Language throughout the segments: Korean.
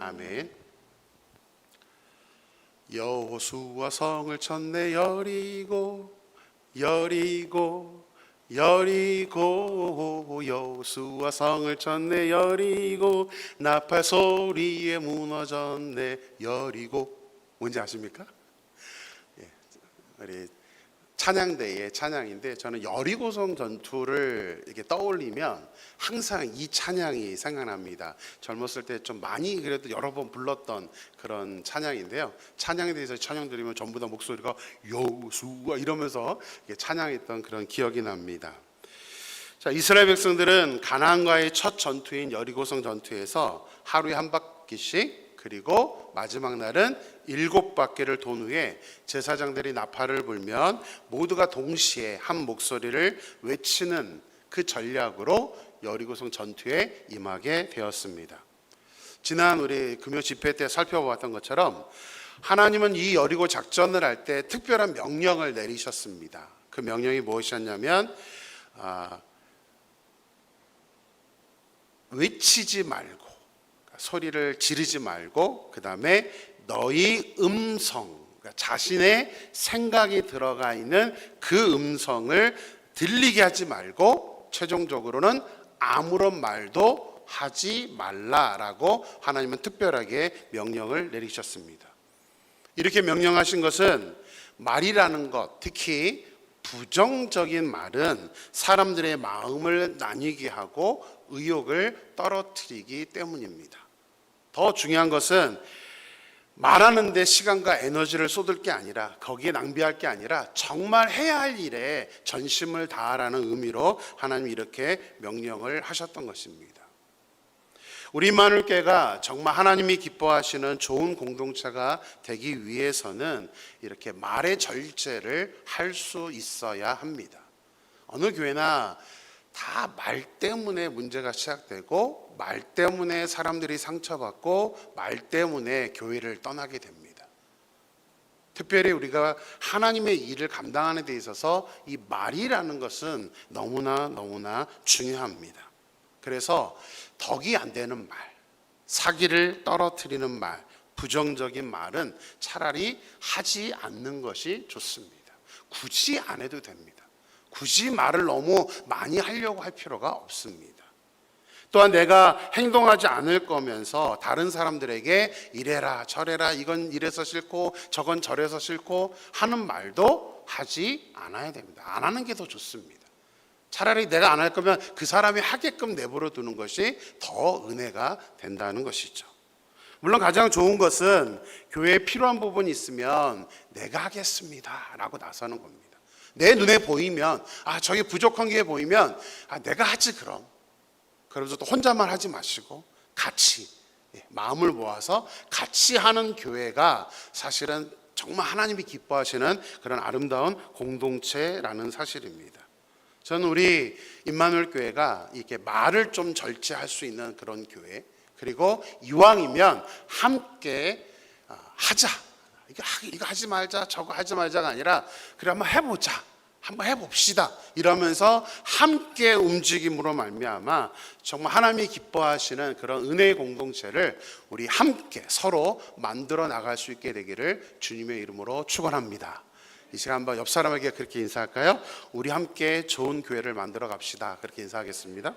아멘. 여호수아 성을 쳤네. 여리고 여호수아 성을 쳤네. 여리고 나팔 소리에 무너졌네. 여리고. 뭔지 아십니까? 우리 찬양대의 찬양인데, 저는 여리고성 전투를 이렇게 떠올리면 항상 이 찬양이 생각납니다. 젊었을 때 좀 많이 그래도 여러 번 불렀던 그런 찬양인데요. 찬양에 대해서 찬양 드리면 전부 다 목소리가 여호수아 이러면서 찬양했던 그런 기억이 납니다. 자, 이스라엘 백성들은 가나안과의 첫 전투인 여리고성 전투에서 하루에 한 바퀴씩, 그리고 마지막 날은 7바퀴를 돈 후에 제사장들이 나팔을 불면 모두가 동시에 한 목소리를 외치는 그 전략으로 여리고성 전투에 임하게 되었습니다. 지난 우리 금요 집회 때 살펴보았던 것처럼 하나님은 이 여리고 작전을 할 때 특별한 명령을 내리셨습니다. 그 명령이 무엇이었냐면 외치지 말고, 소리를 지르지 말고, 그 다음에 너희 음성, 그러니까 자신의 생각이 들어가 있는 그 음성을 들리게 하지 말고, 최종적으로는 아무런 말도 하지 말라라고 하나님은 특별하게 명령을 내리셨습니다. 이렇게 명령하신 것은 말이라는 것, 특히 부정적인 말은 사람들의 마음을 나뉘게 하고 의욕을 떨어뜨리기 때문입니다. 더 중요한 것은 말하는 데 시간과 에너지를 쏟을 게 아니라, 거기에 낭비할 게 아니라 정말 해야 할 일에 전심을 다하라는 의미로 하나님이 이렇게 명령을 하셨던 것입니다. 우리 임마누엘교회가 정말 하나님이 기뻐하시는 좋은 공동체가 되기 위해서는 이렇게 말의 절제를 할 수 있어야 합니다. 어느 교회나 다 말 때문에 문제가 시작되고, 말 때문에 사람들이 상처받고, 말 때문에 교회를 떠나게 됩니다. 특별히 우리가 하나님의 일을 감당하는 데 있어서 이 말이라는 것은 너무나 중요합니다. 그래서 덕이 안 되는 말, 사기를 떨어뜨리는 말, 부정적인 말은 차라리 하지 않는 것이 좋습니다. 굳이 안 해도 됩니다. 굳이 말을 너무 많이 하려고 할 필요가 없습니다. 또한 내가 행동하지 않을 거면서 다른 사람들에게 이래라 저래라, 이건 이래서 싫고 저건 저래서 싫고 하는 말도 하지 않아야 됩니다. 안 하는 게 더 좋습니다. 차라리 내가 안 할 거면 그 사람이 하게끔 내버려 두는 것이 더 은혜가 된다는 것이죠. 물론 가장 좋은 것은 교회에 필요한 부분이 있으면 내가 하겠습니다 라고 나서는 겁니다. 내 눈에 보이면, 저게 부족한 게 보이면 내가 하지 그럼. 그러면서 또 혼자만 하지 마시고 같이 마음을 모아서 같이 하는 교회가 사실은 정말 하나님이 기뻐하시는 그런 아름다운 공동체라는 사실입니다. 저는 우리 임마누엘 교회가 이렇게 말을 좀 절제할 수 있는 그런 교회, 그리고 이왕이면 함께 하자, 이거 하지 말자 저거 하지 말자가 아니라 그래 한번 해보자, 한번 해봅시다 이러면서 함께 움직임으로 말미암아 정말 하나님이 기뻐하시는 그런 은혜의 공동체를 우리 함께 서로 만들어 나갈 수 있게 되기를 주님의 이름으로 축원합니다. 이 시간 한번 옆 사람에게 그렇게 인사할까요? 우리 함께 좋은 교회를 만들어 갑시다. 그렇게 인사하겠습니다.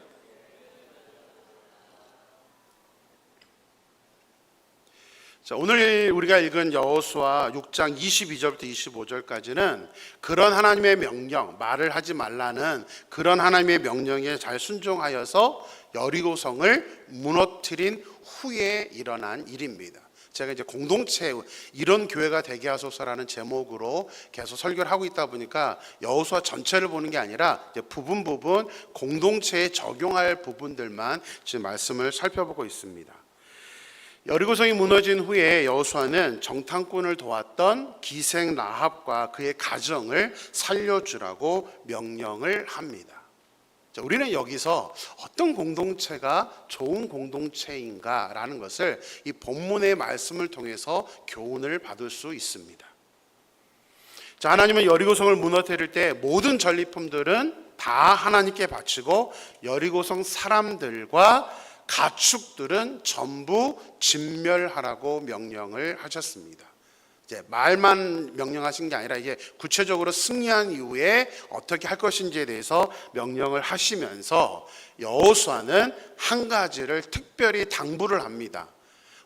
자, 오늘 우리가 읽은 여호수아 6장 22절부터 25절까지는 그런 하나님의 명령, 말을 하지 말라는 그런 하나님의 명령에 잘 순종하여서 여리고성을 무너뜨린 후에 일어난 일입니다. 제가 이제 공동체, 이런 교회가 되게 하소서라는 제목으로 계속 설교를 하고 있다 보니까 여호수아 전체를 보는 게 아니라 이제 부분 공동체에 적용할 부분들만 지금 말씀을 살펴보고 있습니다. 여리고성이 무너진 후에 여호수아는 정탐꾼을 도왔던 기생 라합과 그의 가정을 살려주라고 명령을 합니다. 자, 우리는 여기서 어떤 공동체가 좋은 공동체인가라는 것을 이 본문의 말씀을 통해서 교훈을 받을 수 있습니다. 자, 하나님은 여리고성을 무너뜨릴 때 모든 전리품들은 다 하나님께 바치고 여리고성 사람들과 가축들은 전부 진멸하라고 명령을 하셨습니다. 이제 말만 명령하신 게 아니라 이제 구체적으로 승리한 이후에 어떻게 할 것인지에 대해서 명령을 하시면서 여호수아는 한 가지를 특별히 당부를 합니다.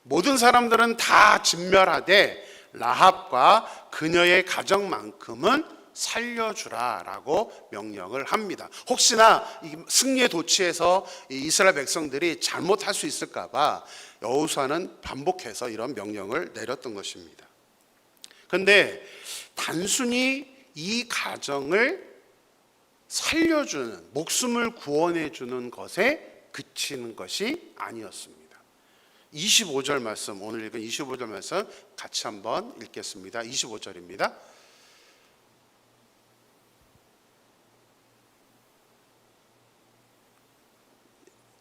모든 사람들은 다 진멸하되 라합과 그녀의 가정만큼은 살려주라라고 명령을 합니다. 혹시나 이 승리의 도취에서 이스라엘 백성들이 잘못할 수 있을까봐 여호수아는 반복해서 이런 명령을 내렸던 것입니다. 그런데 단순히 이 가정을 살려주는, 목숨을 구원해주는 것에 그치는 것이 아니었습니다. 25절 말씀, 오늘 읽은 25절 말씀 같이 한번 읽겠습니다. 25절입니다.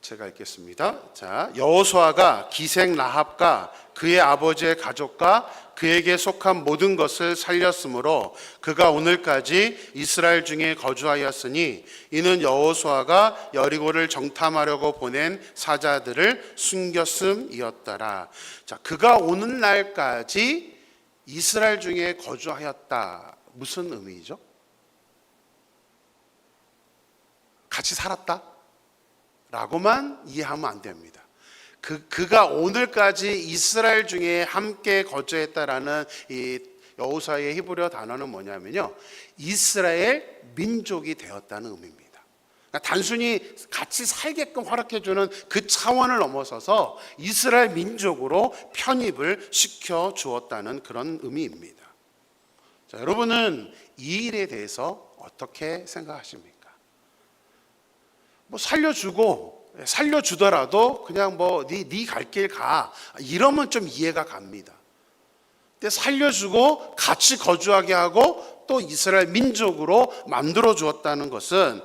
제가 읽겠습니다. 자, 여호수아가 기생 라합과 그의 아버지의 가족과 그에게 속한 모든 것을 살렸으므로 그가 오늘까지 이스라엘 중에 거주하였으니 이는 여호수아가 여리고를 정탐하려고 보낸 사자들을 숨겼음이었더라. 자, 그가 오늘날까지 이스라엘 중에 거주하였다. 무슨 의미죠? 같이 살았다? 라고만 이해하면 안 됩니다. 그가 오늘까지 이스라엘 중에 함께 거주했다라는 이 여호수아의 히브리어 단어는 뭐냐면요, 이스라엘 민족이 되었다는 의미입니다. 그러니까 단순히 같이 살게끔 허락해주는 그 차원을 넘어서서 이스라엘 민족으로 편입을 시켜 주었다는 그런 의미입니다. 자, 여러분은 이 일에 대해서 어떻게 생각하십니까? 뭐 살려주더라도 그냥 뭐 네 갈 길 가, 이러면 좀 이해가 갑니다. 근데 살려주고 같이 거주하게 하고 또 이스라엘 민족으로 만들어 주었다는 것은,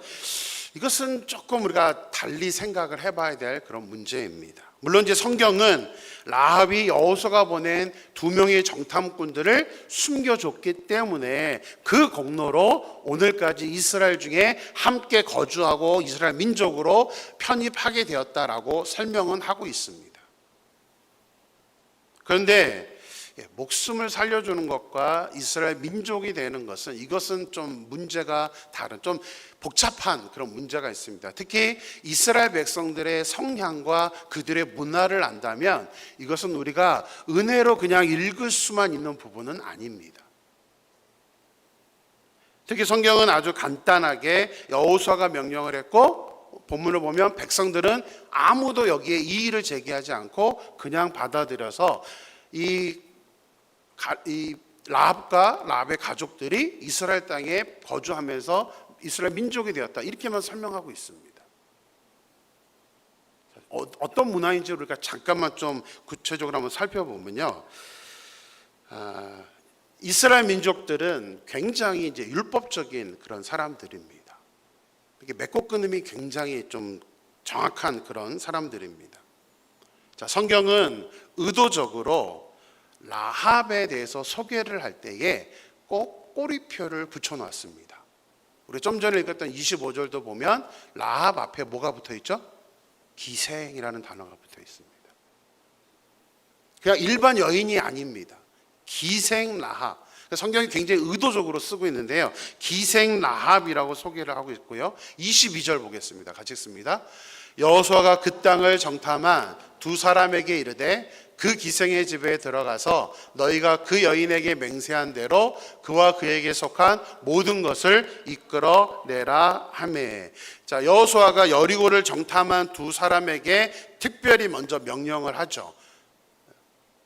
이것은 조금 우리가 달리 생각을 해봐야 될 그런 문제입니다. 물론 이제 성경은 라합이 여호수아가 보낸 2명의 정탐꾼들을 숨겨줬기 때문에 그 공로로 오늘까지 이스라엘 중에 함께 거주하고 이스라엘 민족으로 편입하게 되었다라고 설명은 하고 있습니다. 그런데 목숨을 살려주는 것과 이스라엘 민족이 되는 것은, 이것은 좀 문제가 다른, 좀 복잡한 그런 문제가 있습니다. 특히 이스라엘 백성들의 성향과 그들의 문화를 안다면 이것은 우리가 은혜로 그냥 읽을 수만 있는 부분은 아닙니다. 특히 성경은 아주 간단하게 여호수아가 명령을 했고, 본문을 보면 백성들은 아무도 여기에 이의를 제기하지 않고 그냥 받아들여서 이 라합과 라합의 가족들이 이스라엘 땅에 거주하면서 이스라엘 민족이 되었다, 이렇게만 설명하고 있습니다. 어떤 문화인지 우리가 잠깐만 좀 구체적으로 한번 살펴보면요, 이스라엘 민족들은 굉장히 이제 율법적인 그런 사람들입니다. 이렇게 맺고 끊음이 굉장히 좀 정확한 그런 사람들입니다. 자, 성경은 의도적으로 라합에 대해서 소개를 할 때에 꼭 꼬리표를 붙여놨습니다. 우리 좀 전에 읽었던 25절도 보면 라합 앞에 뭐가 붙어 있죠? 기생이라는 단어가 붙어 있습니다. 그냥 일반 여인이 아닙니다. 기생 라합. 성경이 굉장히 의도적으로 쓰고 있는데요, 기생 라합이라고 소개를 하고 있고요. 22절 보겠습니다. 같이 읽습니다. 여호수아가 그 땅을 정탐한 2사람에게 이르되 그 기생의 집에 들어가서 너희가 그 여인에게 맹세한 대로 그와 그에게 속한 모든 것을 이끌어내라 하매. 자, 여호수아가 여리고를 정탐한 2사람에게 특별히 먼저 명령을 하죠.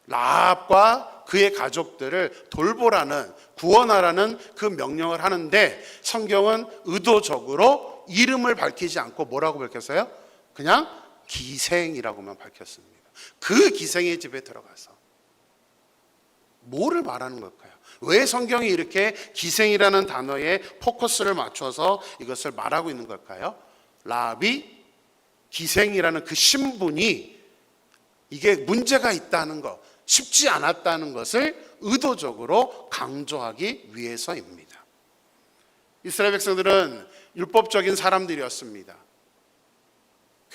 라합과 그의 가족들을 돌보라는, 구원하라는 그 명령을 하는데, 성경은 의도적으로 이름을 밝히지 않고 뭐라고 밝혔어요? 그냥 기생이라고만 밝혔습니다. 그 기생의 집에 들어가서 뭐를 말하는 걸까요? 왜 성경이 이렇게 기생이라는 단어에 포커스를 맞춰서 이것을 말하고 있는 걸까요? 라합이 기생이라는 그 신분이 이게 문제가 있다는 것, 쉽지 않았다는 것을 의도적으로 강조하기 위해서입니다. 이스라엘 백성들은 율법적인 사람들이었습니다.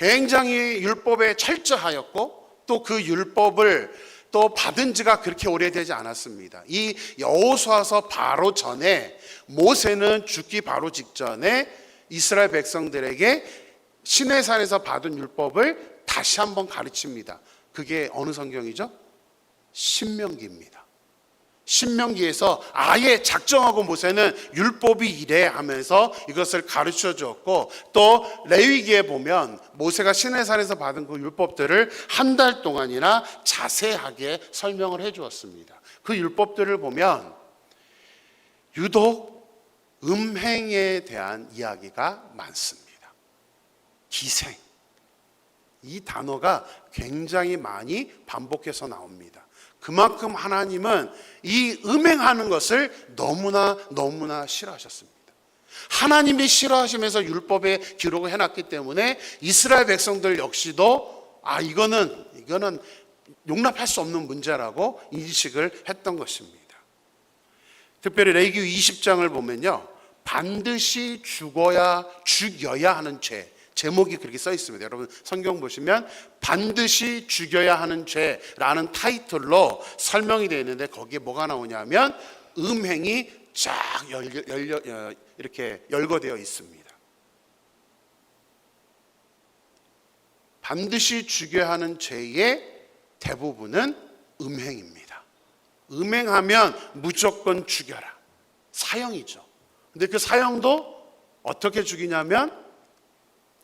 굉장히 율법에 철저하였고 또 그 율법을 또 받은 지가 그렇게 오래되지 않았습니다. 이 여호수아서 바로 전에 모세는 죽기 바로 직전에 이스라엘 백성들에게 시내산에서 받은 율법을 다시 한번 가르칩니다. 그게 어느 성경이죠? 신명기입니다. 신명기에서 아예 작정하고 모세는 율법이 이래 하면서 이것을 가르쳐 주었고, 또 레위기에 보면 모세가 시내산에서 받은 그 율법들을 한 달 동안이나 자세하게 설명을 해 주었습니다. 그 율법들을 보면 유독 음행에 대한 이야기가 많습니다. 기생, 이 단어가 굉장히 많이 반복해서 나옵니다. 그만큼 하나님은 이 음행하는 것을 너무나 싫어하셨습니다. 하나님이 싫어하시면서 율법에 기록을 해놨기 때문에 이스라엘 백성들 역시도 이거는 용납할 수 없는 문제라고 인식을 했던 것입니다. 특별히 레위기 20장을 보면요, 반드시 죽여야 하는 죄, 제목이 그렇게 써 있습니다. 여러분 성경 보시면 반드시 죽여야 하는 죄라는 타이틀로 설명이 되어 있는데, 거기에 뭐가 나오냐면 음행이 쫙 이렇게 열거되어 있습니다. 반드시 죽여야 하는 죄의 대부분은 음행입니다. 음행하면 무조건 죽여라, 사형이죠. 근데 그 사형도 어떻게 죽이냐면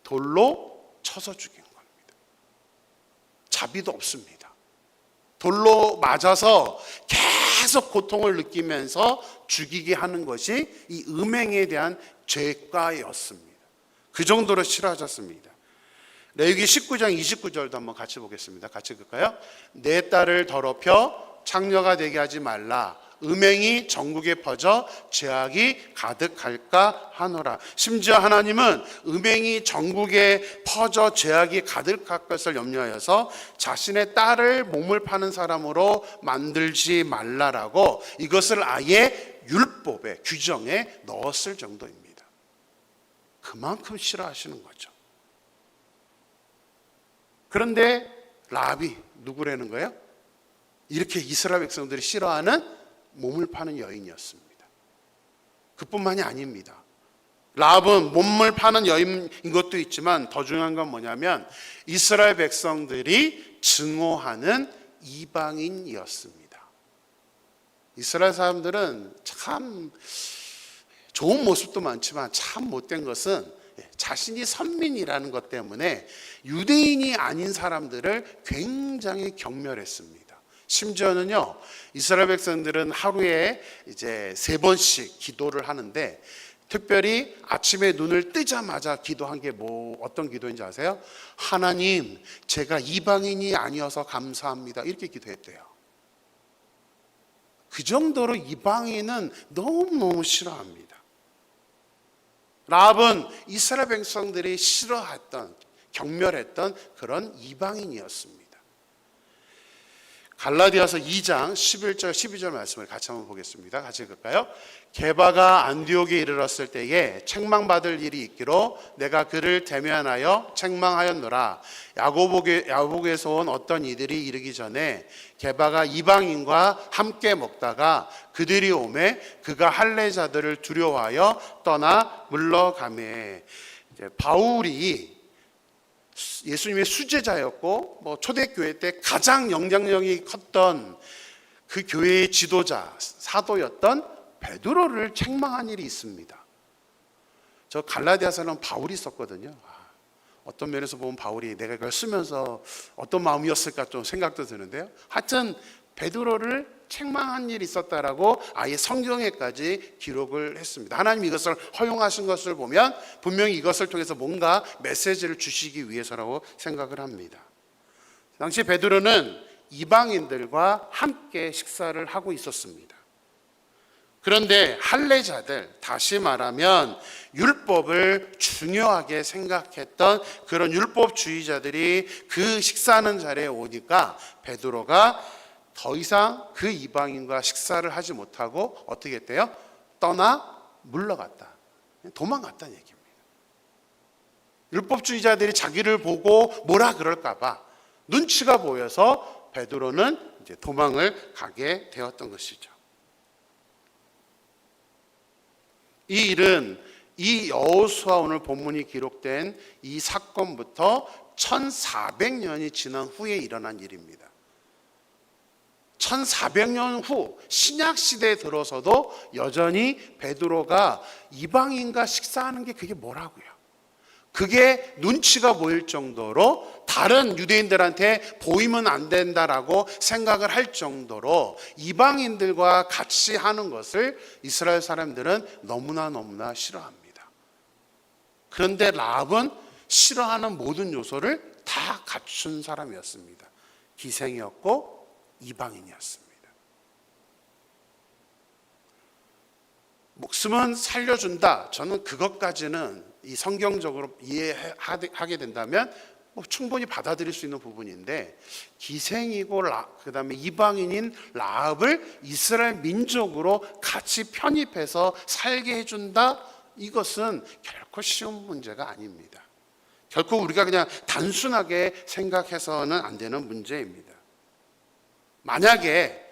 돌로 쳐서 죽인 겁니다. 자비도 없습니다. 돌로 맞아서 계속 고통을 느끼면서 죽이게 하는 것이 이 음행에 대한 죄과였습니다. 그 정도로 싫어하셨습니다. 레위기 19장 29절도 한번 같이 보겠습니다. 같이 읽을까요? 내 딸을 더럽혀 창녀가 되게 하지 말라. 음행이 전국에 퍼져 죄악이 가득할까 하노라. 심지어 하나님은 음행이 전국에 퍼져 죄악이 가득할 것을 염려하여서 자신의 딸을 몸을 파는 사람으로 만들지 말라라고 이것을 아예 율법의 규정에 넣었을 정도입니다. 그만큼 싫어하시는 거죠. 그런데 라합이 누구라는 거예요? 이렇게 이스라엘 백성들이 싫어하는 몸을 파는 여인이었습니다. 그뿐만이 아닙니다. 라합은 몸을 파는 여인인 것도 있지만 더 중요한 건 뭐냐면 이스라엘 백성들이 증오하는 이방인이었습니다. 이스라엘 사람들은 참 좋은 모습도 많지만 참 못된 것은 자신이 선민이라는 것 때문에 유대인이 아닌 사람들을 굉장히 경멸했습니다. 심지어는요, 이스라엘 백성들은 하루에 이제 3번씩 기도를 하는데, 특별히 아침에 눈을 뜨자마자 기도한 게 어떤 기도인지 아세요? 하나님, 제가 이방인이 아니어서 감사합니다. 이렇게 기도했대요. 그 정도로 이방인은 너무너무 싫어합니다. 라합은 이스라엘 백성들이 싫어했던, 경멸했던 그런 이방인이었습니다. 갈라디아서 2장 11절 12절 말씀을 같이 한번 보겠습니다. 같이 읽을까요? 게바가 안디옥에 이르렀을 때에 책망받을 일이 있기로 내가 그를 대면하여 책망하였노라. 야고보에서 온 어떤 이들이 이르기 전에 게바가 이방인과 함께 먹다가 그들이 오매 그가 할례자들을 두려워하여 떠나 물러가매. 바울이 예수님의 수제자였고 초대교회 때 가장 영향력이 컸던 그 교회의 지도자, 사도였던 베드로를 책망한 일이 있습니다. 저 갈라디아서는 바울이 썼거든요. 어떤 면에서 보면 바울이 내가 이걸 쓰면서 어떤 마음이었을까 좀 생각도 드는데요. 하여튼 베드로를 책망한 일이 있었다라고 아예 성경에까지 기록을 했습니다. 하나님 이것을 허용하신 것을 보면 분명히 이것을 통해서 뭔가 메시지를 주시기 위해서라고 생각을 합니다. 당시 베드로는 이방인들과 함께 식사를 하고 있었습니다. 그런데 할례자들, 다시 말하면 율법을 중요하게 생각했던 그런 율법주의자들이 그 식사하는 자리에 오니까 베드로가 더 이상 그 이방인과 식사를 하지 못하고 어떻게 했대요? 떠나 물러갔다, 도망갔다는 얘기입니다. 율법주의자들이 자기를 보고 뭐라 그럴까 봐 눈치가 보여서 베드로는 이제 도망을 가게 되었던 것이죠. 이 일은 이 여호수아 오늘 본문이 기록된 이 사건부터 1400년이 지난 후에 일어난 일입니다. 1400년 후 신약 시대에 들어서도 여전히 베드로가 이방인과 식사하는 게 그게 뭐라고요? 그게 눈치가 보일 정도로 다른 유대인들한테 보이면 안 된다라고 생각을 할 정도로 이방인들과 같이 하는 것을 이스라엘 사람들은 너무나 싫어합니다. 그런데 라합은 싫어하는 모든 요소를 다 갖춘 사람이었습니다. 기생이었고 이방인이었습니다. 목숨은 살려준다. 저는 그것까지는 이 성경적으로 이해하게 된다면 충분히 받아들일 수 있는 부분인데, 기생이고 그다음에 이방인인 라합을 이스라엘 민족으로 같이 편입해서 살게 해준다. 이것은 결코 쉬운 문제가 아닙니다. 결코 우리가 그냥 단순하게 생각해서는 안 되는 문제입니다. 만약에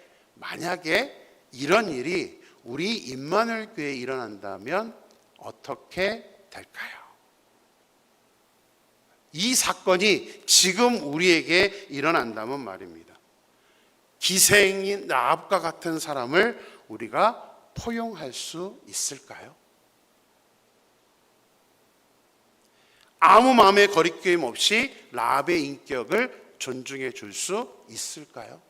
이런 일이 우리 임마누엘 교회에 일어난다면 어떻게 될까요? 이 사건이 지금 우리에게 일어난다면 말입니다. 기생인 라합과 같은 사람을 우리가 포용할 수 있을까요? 아무 마음의 거리낌 없이 라합의 인격을 존중해 줄 수 있을까요?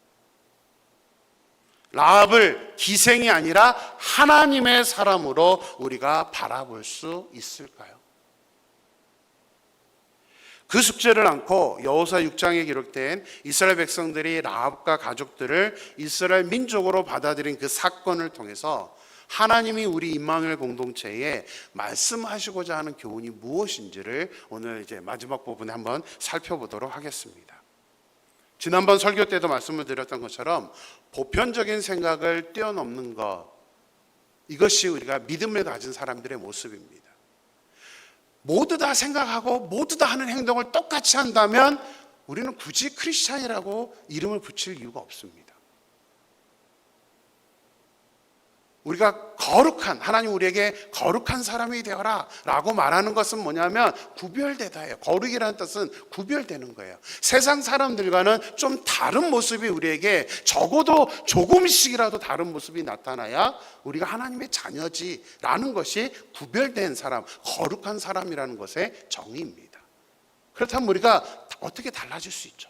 라합을 기생이 아니라 하나님의 사람으로 우리가 바라볼 수 있을까요? 그 숙제를 안고 여호수아 6장에 기록된 이스라엘 백성들이 라합과 가족들을 이스라엘 민족으로 받아들인 그 사건을 통해서 하나님이 우리 임마누엘 공동체에 말씀하시고자 하는 교훈이 무엇인지를 오늘 이제 마지막 부분에 한번 살펴보도록 하겠습니다. 지난번 설교 때도 말씀을 드렸던 것처럼 보편적인 생각을 뛰어넘는 것, 이것이 우리가 믿음을 가진 사람들의 모습입니다. 모두 다 생각하고 모두 다 하는 행동을 똑같이 한다면 우리는 굳이 크리스찬이라고 이름을 붙일 이유가 없습니다. 우리가 거룩한, 하나님 우리에게 거룩한 사람이 되어라 라고 말하는 것은 뭐냐면 구별되다예요. 거룩이라는 뜻은 구별되는 거예요. 세상 사람들과는 좀 다른 모습이 우리에게 적어도 조금씩이라도 다른 모습이 나타나야 우리가 하나님의 자녀지라는 것이 구별된 사람, 거룩한 사람이라는 것의 정의입니다. 그렇다면 우리가 어떻게 달라질 수 있죠?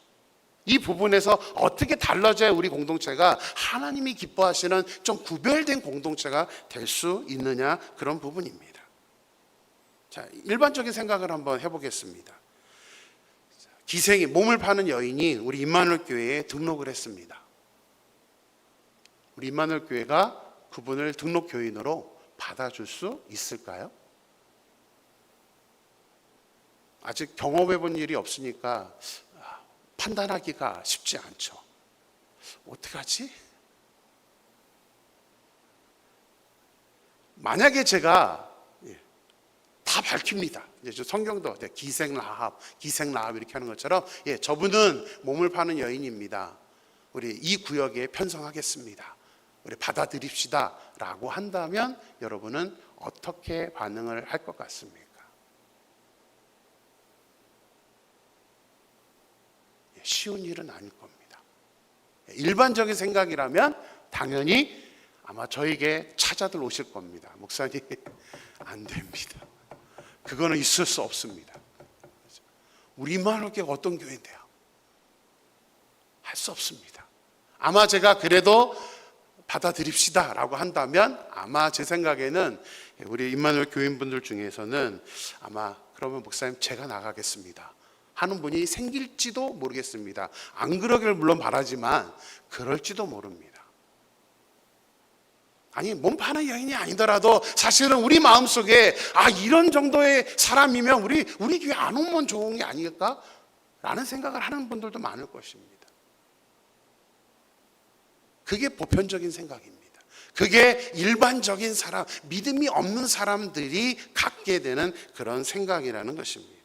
이 부분에서 어떻게 달라져야 우리 공동체가 하나님이 기뻐하시는 좀 구별된 공동체가 될 수 있느냐, 그런 부분입니다. 자, 일반적인 생각을 한번 해보겠습니다. 기생이, 몸을 파는 여인이 우리 임마누엘 교회에 등록을 했습니다. 우리 임마누엘 교회가 그분을 등록 교인으로 받아줄 수 있을까요? 아직 경험해 본 일이 없으니까 판단하기가 쉽지 않죠. 어떡하지? 만약에 제가 다 밝힙니다. 이제 성경도 기생 라합 이렇게 하는 것처럼, 저분은 몸을 파는 여인입니다. 우리 이 구역에 편성하겠습니다. 우리 받아들입시다 라고 한다면 여러분은 어떻게 반응을 할 것 같습니까? 쉬운 일은 아닐 겁니다. 일반적인 생각이라면 당연히 아마 저에게 찾아들 오실 겁니다. 목사님, 안 됩니다. 그거는 있을 수 없습니다. 우리 임마누엘 교회가 어떤 교회인데요? 할 수 없습니다. 아마 제가 그래도 받아들입시다 라고 한다면 아마 제 생각에는 우리 임마누엘 교인분들 중에서는 아마 그러면 목사님 제가 나가겠습니다 하는 분이 생길지도 모르겠습니다. 안 그러기를 물론 바라지만 그럴지도 모릅니다. 아니, 몸 파는 여인이 아니더라도 사실은 우리 마음속에 이런 정도의 사람이면 우리 교회 안 오면 좋은 게 아닐까? 라는 생각을 하는 분들도 많을 것입니다. 그게 보편적인 생각입니다. 그게 일반적인 사람, 믿음이 없는 사람들이 갖게 되는 그런 생각이라는 것입니다.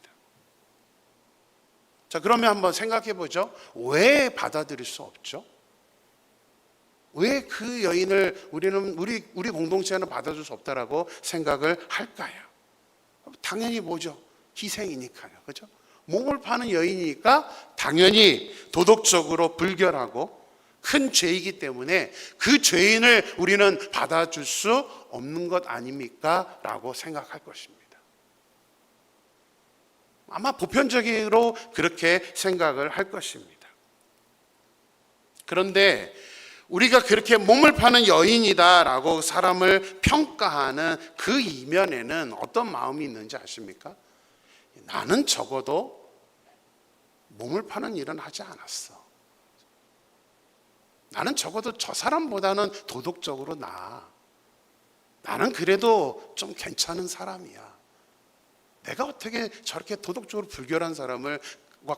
자, 그러면 한번 생각해 보죠. 왜 받아들일 수 없죠? 왜 그 여인을 우리 공동체는 받아줄 수 없다라고 생각을 할까요? 당연히 뭐죠? 희생이니까요. 그렇죠? 몸을 파는 여인이니까 당연히 도덕적으로 불결하고 큰 죄이기 때문에 그 죄인을 우리는 받아줄 수 없는 것 아닙니까? 라고 생각할 것입니다. 아마 보편적으로 그렇게 생각을 할 것입니다. 그런데 우리가 그렇게 몸을 파는 여인이다라고 사람을 평가하는 그 이면에는 어떤 마음이 있는지 아십니까? 나는 적어도 몸을 파는 일은 하지 않았어. 나는 적어도 저 사람보다는 도덕적으로 나아. 나는 그래도 좀 괜찮은 사람이야. 내가 어떻게 저렇게 도덕적으로 불결한 사람과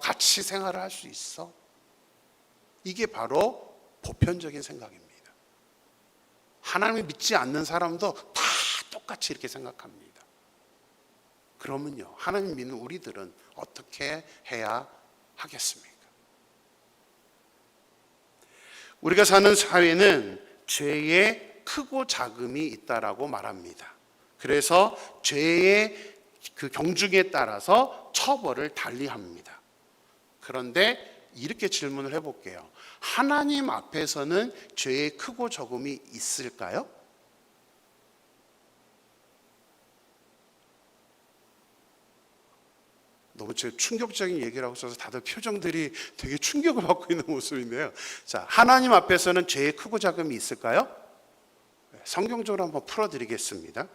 같이 생활을 할 수 있어? 이게 바로 보편적인 생각입니다. 하나님을 믿지 않는 사람도 다 똑같이 이렇게 생각합니다. 그러면요, 하나님 믿는 우리들은 어떻게 해야 하겠습니까? 우리가 사는 사회는 죄의 크고 작음이 있다라고 말합니다. 그래서 죄의 그 경중에 따라서 처벌을 달리합니다. 그런데 이렇게 질문을 해볼게요. 하나님 앞에서는 죄의 크고 적음이 있을까요? 너무 충격적인 얘기라고 써서 다들 표정들이 되게 충격을 받고 있는 모습인데요. 자, 하나님 앞에서는 죄의 크고 작음이 있을까요? 성경적으로 한번 풀어드리겠습니다.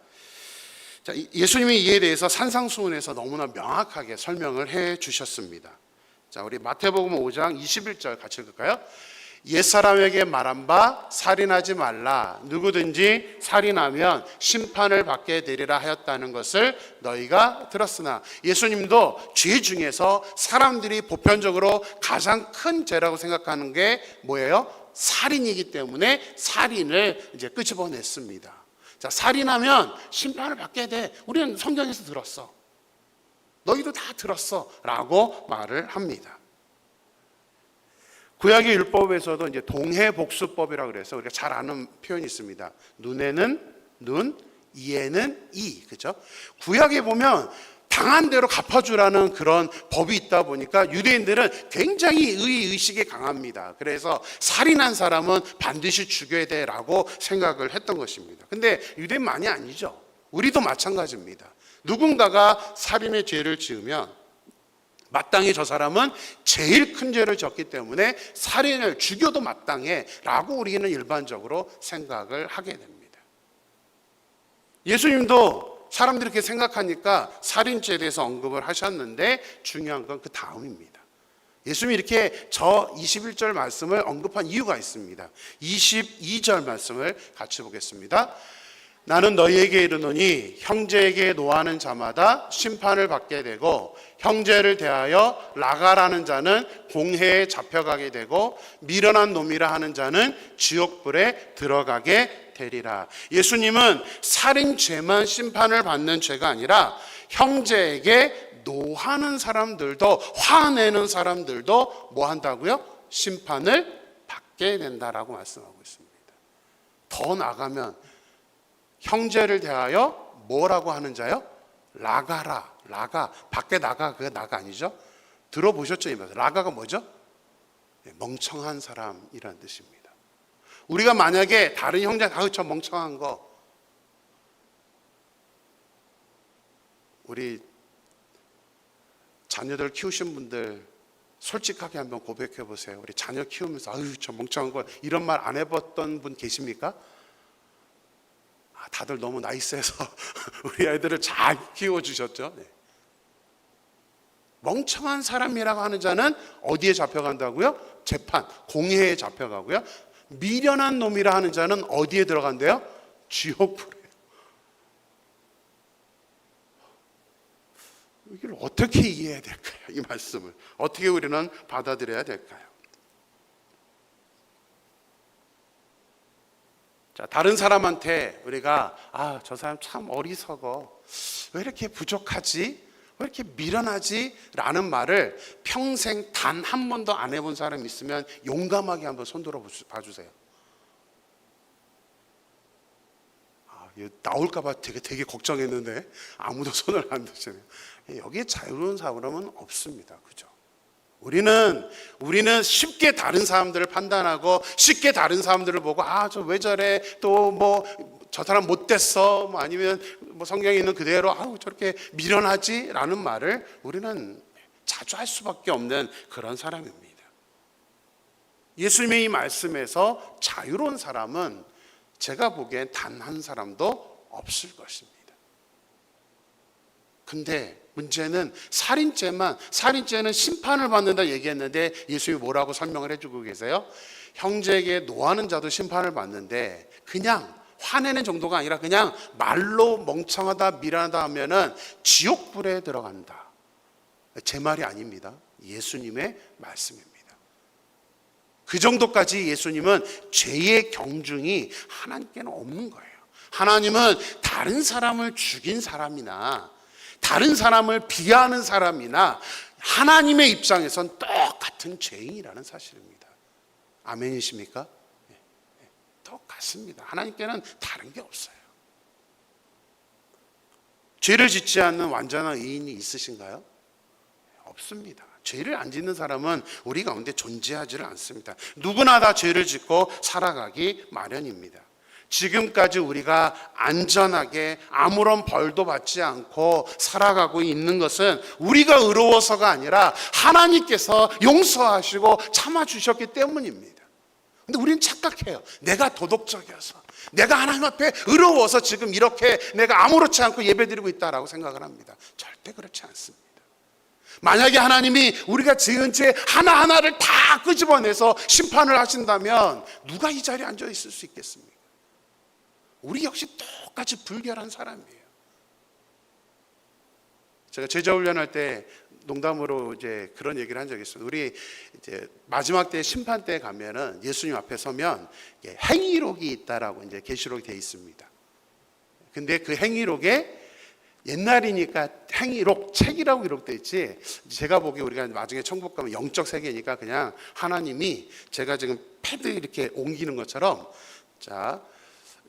자, 예수님이 이에 대해서 산상수훈에서 너무나 명확하게 설명을 해 주셨습니다. 자, 우리 마태복음 5장 21절 같이 읽을까요? 옛사람에게 말한 바 살인하지 말라. 누구든지 살인하면 심판을 받게 되리라 하였다는 것을 너희가 들었으나, 예수님도 죄 중에서 사람들이 보편적으로 가장 큰 죄라고 생각하는 게 뭐예요? 살인이기 때문에 살인을 이제 끄집어냈습니다. 자, 살인하면 심판을 받게 돼. 우리는 성경에서 들었어. 너희도 다 들었어. 라고 말을 합니다. 구약의 율법에서도 이제 동해복수법이라고 그래서 우리가 잘 아는 표현이 있습니다. 눈에는 눈, 이에는 이. 그죠? 구약에 보면 당한 대로 갚아주라는 그런 법이 있다 보니까 유대인들은 굉장히 의식이 강합니다. 그래서 살인한 사람은 반드시 죽여야 돼라고 생각을 했던 것입니다. 근데 유대인만이 아니죠. 우리도 마찬가지입니다. 누군가가 살인의 죄를 지으면 마땅히 저 사람은 제일 큰 죄를 졌기 때문에 살인을 죽여도 마땅해 라고 우리는 일반적으로 생각을 하게 됩니다. 예수님도 사람들이 그렇게 생각하니까 살인죄에 대해서 언급을 하셨는데 중요한 건 그 다음입니다. 예수님이 이렇게 저 21절 말씀을 언급한 이유가 있습니다. 22절 말씀을 같이 보겠습니다. 나는 너희에게 이르노니 형제에게 노하는 자마다 심판을 받게 되고 형제를 대하여 라가라는 자는 공회에 잡혀가게 되고 미련한 놈이라 하는 자는 지옥불에 들어가게 되리라. 예수님은 살인죄만 심판을 받는 죄가 아니라 형제에게 노하는 사람들도, 화내는 사람들도 뭐 한다고요? 심판을 받게 된다라고 말씀하고 있습니다. 더 나아가면 형제를 대하여 뭐라고 하는 자요? 라가라. 라가, 밖에 나가, 그게 나가 아니죠? 들어보셨죠? 라가가 뭐죠? 멍청한 사람이라는 뜻입니다. 우리가 만약에 다른 형제, 저 멍청한 거, 우리 자녀들 키우신 분들 솔직하게 한번 고백해 보세요. 우리 자녀 키우면서 아유 저 멍청한 거, 이런 말 안 해봤던 분 계십니까? 다들 너무 나이스해서 우리 아이들을 잘 키워주셨죠. 네. 멍청한 사람이라고 하는 자는 어디에 잡혀간다고요? 재판, 공회에 잡혀가고요. 미련한 놈이라 하는 자는 어디에 들어간대요? 지옥불에. 이걸 어떻게 이해해야 될까요? 이 말씀을 어떻게 우리는 받아들여야 될까요? 자, 다른 사람한테 우리가 저 사람 참 어리석어, 왜 이렇게 부족하지? 왜 이렇게 미련하지? 라는 말을 평생 단 한 번도 안 해본 사람 있으면 용감하게 한번 손들어 봐주세요. 나올까봐 되게 걱정했는데 아무도 손을 안 드시네요. 여기에 자유로운 사람은 없습니다. 그죠? 우리는 쉽게 다른 사람들을 판단하고 쉽게 다른 사람들을 보고 저 왜 저래, 또 뭐 저 사람 못됐어, 뭐 아니면 뭐 성경에 있는 그대로 저렇게 미련하지? 라는 말을 우리는 자주 할 수밖에 없는 그런 사람입니다. 예수님의 이 말씀에서 자유로운 사람은 제가 보기엔 단 한 사람도 없을 것입니다. 근데 문제는 살인죄는 심판을 받는다 얘기했는데 예수님이 뭐라고 설명을 해주고 계세요? 형제에게 노하는 자도 심판을 받는데 그냥 화내는 정도가 아니라 그냥 말로 멍청하다 미련하다 하면은 지옥불에 들어간다. 제 말이 아닙니다. 예수님의 말씀입니다. 그 정도까지 예수님은 죄의 경중이 하나님께는 없는 거예요. 하나님은 다른 사람을 죽인 사람이나 다른 사람을 비하하는 사람이나 하나님의 입장에선 똑같은 죄인이라는 사실입니다. 아멘이십니까? 똑같습니다. 하나님께는 다른 게 없어요. 죄를 짓지 않는 완전한 의인이 있으신가요? 없습니다. 죄를 안 짓는 사람은 우리 가운데 존재하지를 않습니다. 누구나 다 죄를 짓고 살아가기 마련입니다. 지금까지 우리가 안전하게 아무런 벌도 받지 않고 살아가고 있는 것은 우리가 의로워서가 아니라 하나님께서 용서하시고 참아주셨기 때문입니다. 근데 우리는 착각해요. 내가 도덕적이어서, 내가 하나님 앞에 의로워서 지금 이렇게 내가 아무렇지 않고 예배드리고 있다라고 생각을 합니다. 절대 그렇지 않습니다. 만약에 하나님이 우리가 지은 죄 하나하나를 다 끄집어내서 심판을 하신다면 누가 이 자리에 앉아 있을 수 있겠습니까? 우리 역시 똑같이 불결한 사람이에요. 제가 제자훈련할 때 농담으로 이제 그런 얘기를 한 적이 있어요. 우리 이제 마지막 때 심판 때 가면은 예수님 앞에 서면 행위록이 있다라고 이제 계시록이 되어 있습니다. 근데 그 행위록에 옛날이니까 행위록 책이라고 기록되어 있지, 제가 보기에 우리가 나중에 천국 가면 영적 세계니까 그냥 하나님이 제가 지금 패드 이렇게 옮기는 것처럼, 자,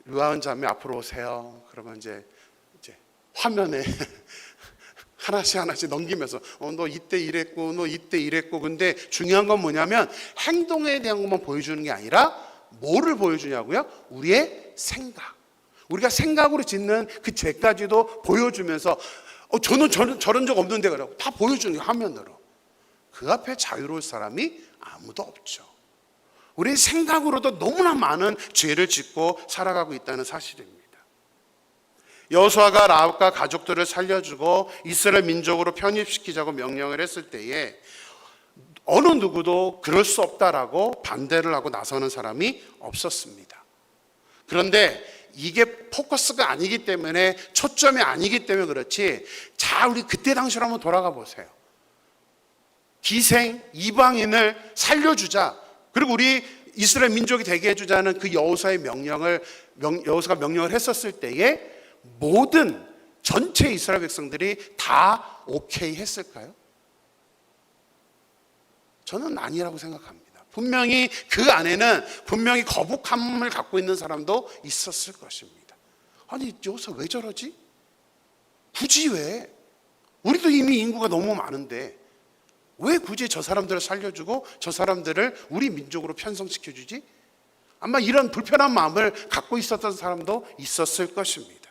유아은 자매 앞으로 오세요. 그러면 이제 화면에 하나씩 넘기면서 너 이때 이랬고 너 이때 이랬고. 근데 중요한 건 뭐냐면 행동에 대한 것만 보여주는 게 아니라 뭐를 보여주냐고요? 우리의 생각, 우리가 생각으로 짓는 그 죄까지도 보여주면서 저는 저런 적 없는데 그러고 다 보여주는 게 화면으로. 그 앞에 자유로울 사람이 아무도 없죠. 우리의 생각으로도 너무나 많은 죄를 짓고 살아가고 있다는 사실입니다. 여호수아가 라합과 가족들을 살려주고 이스라엘 민족으로 편입시키자고 명령을 했을 때에 어느 누구도 그럴 수 없다라고 반대를 하고 나서는 사람이 없었습니다. 그런데 이게 포커스가 아니기 때문에, 초점이 아니기 때문에 그렇지, 자, 우리 그때 당시로 한번 돌아가 보세요. 기생 이방인을 살려주자, 그리고 우리 이스라엘 민족이 되게 해주자는 그 여호수아의 여호수아가 명령을 했었을 때에 모든 전체 이스라엘 백성들이 다 오케이 했을까요? 저는 아니라고 생각합니다. 분명히 그 안에는 분명히 거북함을 갖고 있는 사람도 있었을 것입니다. 아니, 여기서 왜 저러지? 굳이 왜? 우리도 이미 인구가 너무 많은데 왜 굳이 저 사람들을 살려주고 저 사람들을 우리 민족으로 편성시켜주지? 아마 이런 불편한 마음을 갖고 있었던 사람도 있었을 것입니다.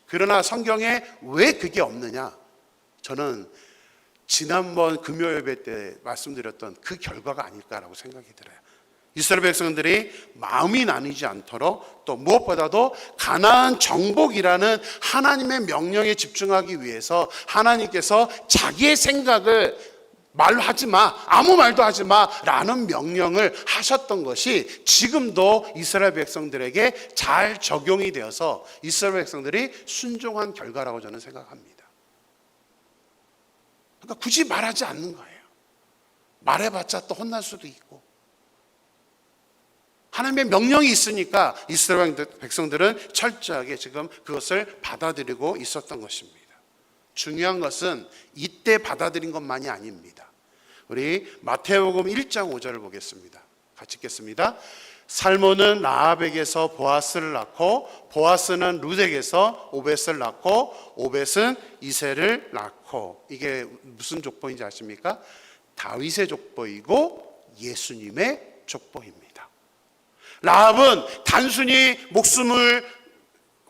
그러나 성경에 왜 그게 없느냐? 저는 지난번 금요 예배 때 말씀드렸던 그 결과가 아닐까라고 생각이 들어요. 이스라엘 백성들이 마음이 나뉘지 않도록, 또 무엇보다도 가나안 정복이라는 하나님의 명령에 집중하기 위해서 하나님께서 자기의 생각을 말하지 마, 아무 말도 하지 마 라는 명령을 하셨던 것이 지금도 이스라엘 백성들에게 잘 적용이 되어서 이스라엘 백성들이 순종한 결과라고 저는 생각합니다. 그러니까 굳이 말하지 않는 거예요. 말해봤자 또 혼날 수도 있고. 하나님의 명령이 있으니까 이스라엘 백성들은 철저하게 지금 그것을 받아들이고 있었던 것입니다. 중요한 것은 이때 받아들인 것만이 아닙니다. 우리 마태복음 1장 5절을 보겠습니다. 같이 읽겠습니다. 살몬은 라합에게서 보아스를 낳고 보아스는 룻에게서 오벳을 낳고 오벳은 이새를 낳고, 이게 무슨 족보인지 아십니까? 다윗의 족보이고 예수님의 족보입니다. 라합은 단순히 목숨을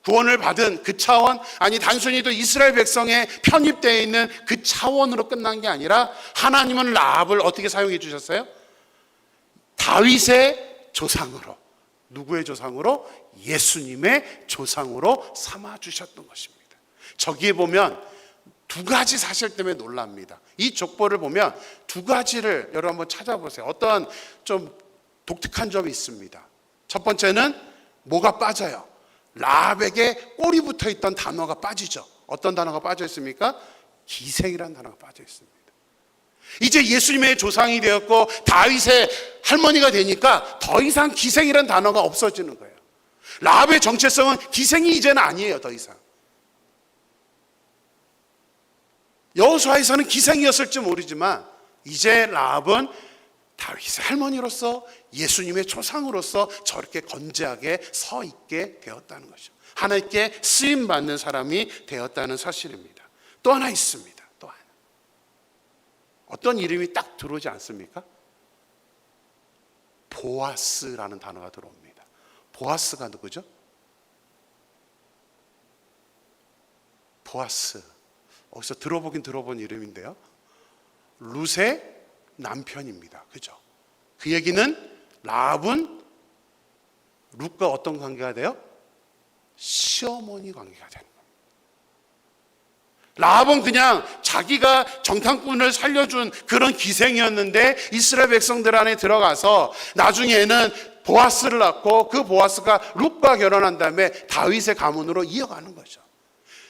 구원을 받은 그 차원, 아니 단순히 또 이스라엘 백성에 편입되어 있는 그 차원으로 끝난 게 아니라 하나님은 라합을 어떻게 사용해 주셨어요? 다윗의 조상으로, 누구의 조상으로? 예수님의 조상으로 삼아 주셨던 것입니다. 저기에 보면 두 가지 사실 때문에 놀랍니다. 이 족보를 보면 두 가지를 여러분 한번 찾아보세요. 어떤 좀 독특한 점이 있습니다. 첫 번째는 뭐가 빠져요? 라합에게 꼬리 붙어 있던 단어가 빠지죠. 어떤 단어가 빠져 있습니까? 기생이라는 단어가 빠져 있습니다. 이제 예수님의 조상이 되었고 다윗의 할머니가 되니까 더 이상 기생이라는 단어가 없어지는 거예요. 라합의 정체성은 기생이 이제는 아니에요. 더 이상. 여호수아에서는 기생이었을지 모르지만 이제 라합은 다윗의 할머니로서 예수님의 조상으로서 저렇게 건재하게 서 있게 되었다는 것이죠. 하나님께 쓰임받는 사람이 되었다는 사실입니다. 또 하나 있습니다. 또 하나. 어떤 이름이 딱 들어오지 않습니까? 보아스라는 단어가 들어옵니다. 보아스가 누구죠? 보아스. 어디서 들어보긴 들어본 이름인데요. 룻의 남편입니다. 그죠? 그 얘기는 라합은 룻과 어떤 관계가 돼요? 시어머니 관계가 되는 겁니다. 라합은 그냥 자기가 정탐꾼을 살려준 그런 기생이었는데 이스라엘 백성들 안에 들어가서 나중에는 보아스를 낳고 그 보아스가 룻과 결혼한 다음에 다윗의 가문으로 이어가는 거죠.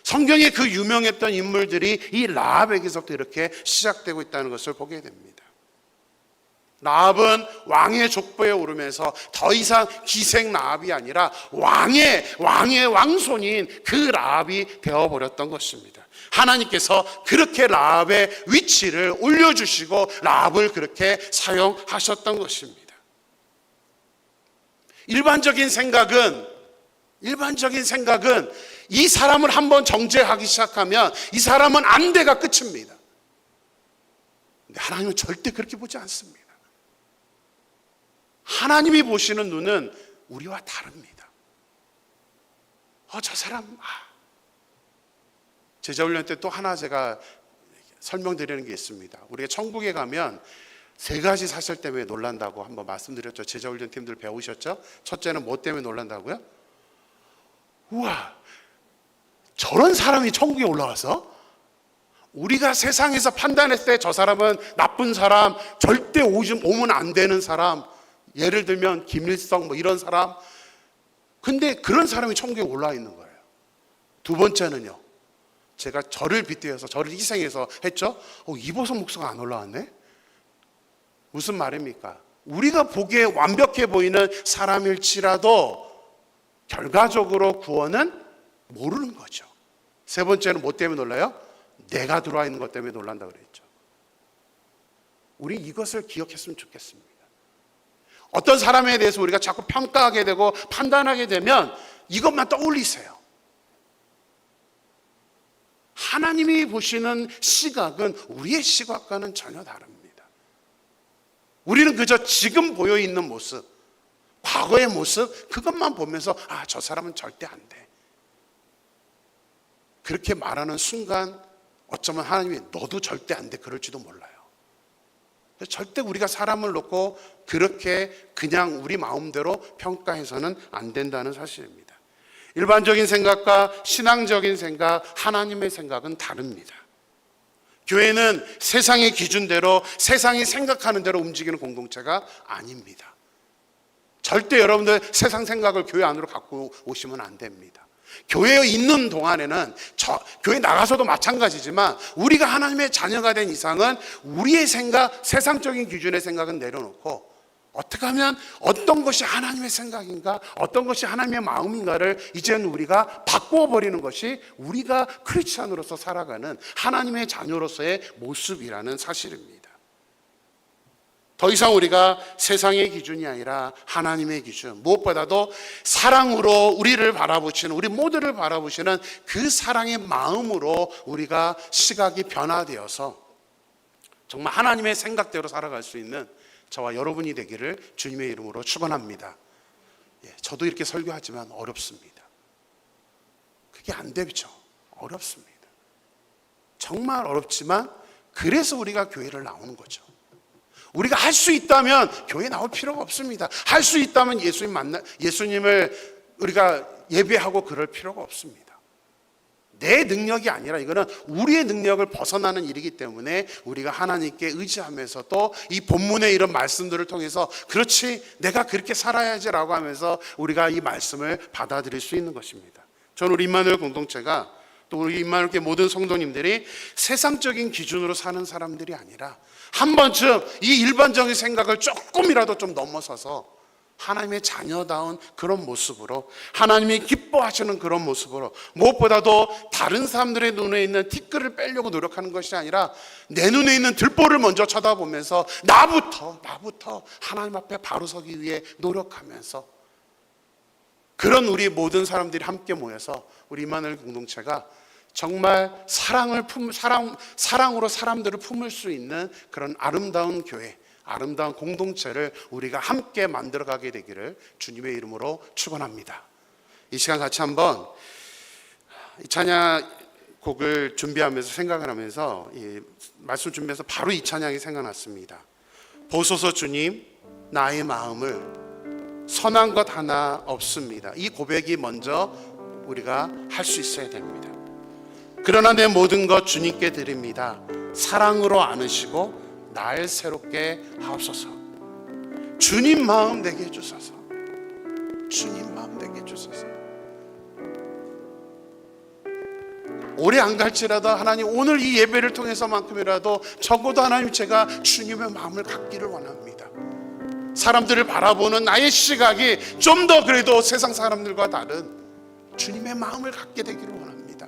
성경에 그 유명했던 인물들이 이 라합에게서부터 이렇게 시작되고 있다는 것을 보게 됩니다. 라합은 왕의 족보에 오르면서 더 이상 기생 라합이 아니라 왕의 왕손인 그 라합이 되어버렸던 것입니다. 하나님께서 그렇게 라합의 위치를 올려주시고 라합을 그렇게 사용하셨던 것입니다. 일반적인 생각은 이 사람을 한번 정죄하기 시작하면 이 사람은 안돼가 끝입니다. 근데 하나님은 절대 그렇게 보지 않습니다. 하나님이 보시는 눈은 우리와 다릅니다. 저 사람, 제자훈련 때 또 하나 제가 설명드리는 게 있습니다. 우리가 천국에 가면 세 가지 사실 때문에 놀란다고 한번 말씀드렸죠. 제자훈련 팀들 배우셨죠? 첫째는 뭐 때문에 놀란다고요? 우와, 저런 사람이 천국에 올라와서? 우리가 세상에서 판단했을 때 저 사람은 나쁜 사람, 절대 오면 안 되는 사람, 예를 들면 김일성 뭐 이런 사람. 근데 그런 사람이 천국에 올라와 있는 거예요. 두 번째는요, 제가 저를 빗대어서 저를 희생해서 했죠. 이보석 목사가 안 올라왔네? 무슨 말입니까? 우리가 보기에 완벽해 보이는 사람일지라도 결과적으로 구원은 모르는 거죠. 세 번째는 뭐 때문에 놀라요? 내가 들어와 있는 것 때문에 놀란다고 그랬죠. 우리 이것을 기억했으면 좋겠습니다. 어떤 사람에 대해서 우리가 자꾸 평가하게 되고 판단하게 되면 이것만 떠올리세요. 하나님이 보시는 시각은 우리의 시각과는 전혀 다릅니다. 우리는 그저 지금 보여있는 모습, 과거의 모습, 그것만 보면서 저 사람은 절대 안 돼, 그렇게 말하는 순간 어쩌면 하나님이 너도 절대 안 돼 그럴지도 몰라요. 절대 우리가 사람을 놓고 그렇게 그냥 우리 마음대로 평가해서는 안 된다는 사실입니다. 일반적인 생각과 신앙적인 생각, 하나님의 생각은 다릅니다. 교회는 세상의 기준대로, 세상이 생각하는 대로 움직이는 공동체가 아닙니다. 절대 여러분들 세상 생각을 교회 안으로 갖고 오시면 안 됩니다. 교회에 있는 동안에는 교회 나가서도 마찬가지지만 우리가 하나님의 자녀가 된 이상은 우리의 생각, 세상적인 기준의 생각은 내려놓고 어떻게 하면 어떤 것이 하나님의 생각인가, 어떤 것이 하나님의 마음인가를 이제는 우리가 바꾸어 버리는 것이 우리가 크리스찬으로서 살아가는 하나님의 자녀로서의 모습이라는 사실입니다. 더 이상 우리가 세상의 기준이 아니라 하나님의 기준, 무엇보다도 사랑으로 우리를 바라보시는, 우리 모두를 바라보시는 그 사랑의 마음으로 우리가 시각이 변화되어서 정말 하나님의 생각대로 살아갈 수 있는 저와 여러분이 되기를 주님의 이름으로 축원합니다. 저도 이렇게 설교하지만 어렵습니다. 그게 안 되죠. 어렵습니다. 정말 어렵지만 그래서 우리가 교회를 나오는 거죠. 우리가 할 수 있다면 교회 나올 필요가 없습니다. 할 수 있다면 예수님을 우리가 예배하고 그럴 필요가 없습니다. 내 능력이 아니라 이거는 우리의 능력을 벗어나는 일이기 때문에 우리가 하나님께 의지하면서 또 이 본문의 이런 말씀들을 통해서 그렇지 내가 그렇게 살아야지라고 하면서 우리가 이 말씀을 받아들일 수 있는 것입니다. 저는 우리 임마누엘 공동체가 또 우리 임마누엘 교회 모든 성도님들이 세상적인 기준으로 사는 사람들이 아니라 한 번쯤 이 일반적인 생각을 조금이라도 좀 넘어서서 하나님의 자녀다운 그런 모습으로, 하나님이 기뻐하시는 그런 모습으로, 무엇보다도 다른 사람들의 눈에 있는 티끌을 빼려고 노력하는 것이 아니라 내 눈에 있는 들보를 먼저 쳐다보면서 나부터 하나님 앞에 바로 서기 위해 노력하면서, 그런 우리 모든 사람들이 함께 모여서 우리 임마누엘 공동체가 정말 사랑으로 사람들을 품을 수 있는 그런 아름다운 교회, 아름다운 공동체를 우리가 함께 만들어가게 되기를 주님의 이름으로 축원합니다. 이 시간 같이 한번 이 찬양곡을 준비하면서 생각을 하면서 이 말씀 준비해서 바로 이 찬양이 생각났습니다. 보소서 주님, 나의 마음을 선한 것 하나 없습니다. 이 고백이 먼저 우리가 할 수 있어야 됩니다. 그러나 내 모든 것 주님께 드립니다. 사랑으로 안으시고 날 새롭게 하옵소서. 주님 마음 되게 해주소서. 주님 마음 되게 해주소서. 오래 안 갈지라도 하나님 오늘 이 예배를 통해서만큼이라도 적어도 하나님 제가 주님의 마음을 갖기를 원합니다. 사람들을 바라보는 나의 시각이 좀 더 그래도 세상 사람들과 다른 주님의 마음을 갖게 되기를 원합니다.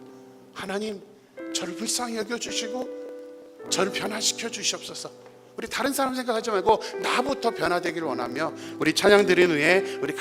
하나님 저를 불쌍히 여겨주시고 저를 변화시켜 주시옵소서. 우리 다른 사람 생각하지 말고 나부터 변화되기를 원하며 우리 찬양 드린 후에 우리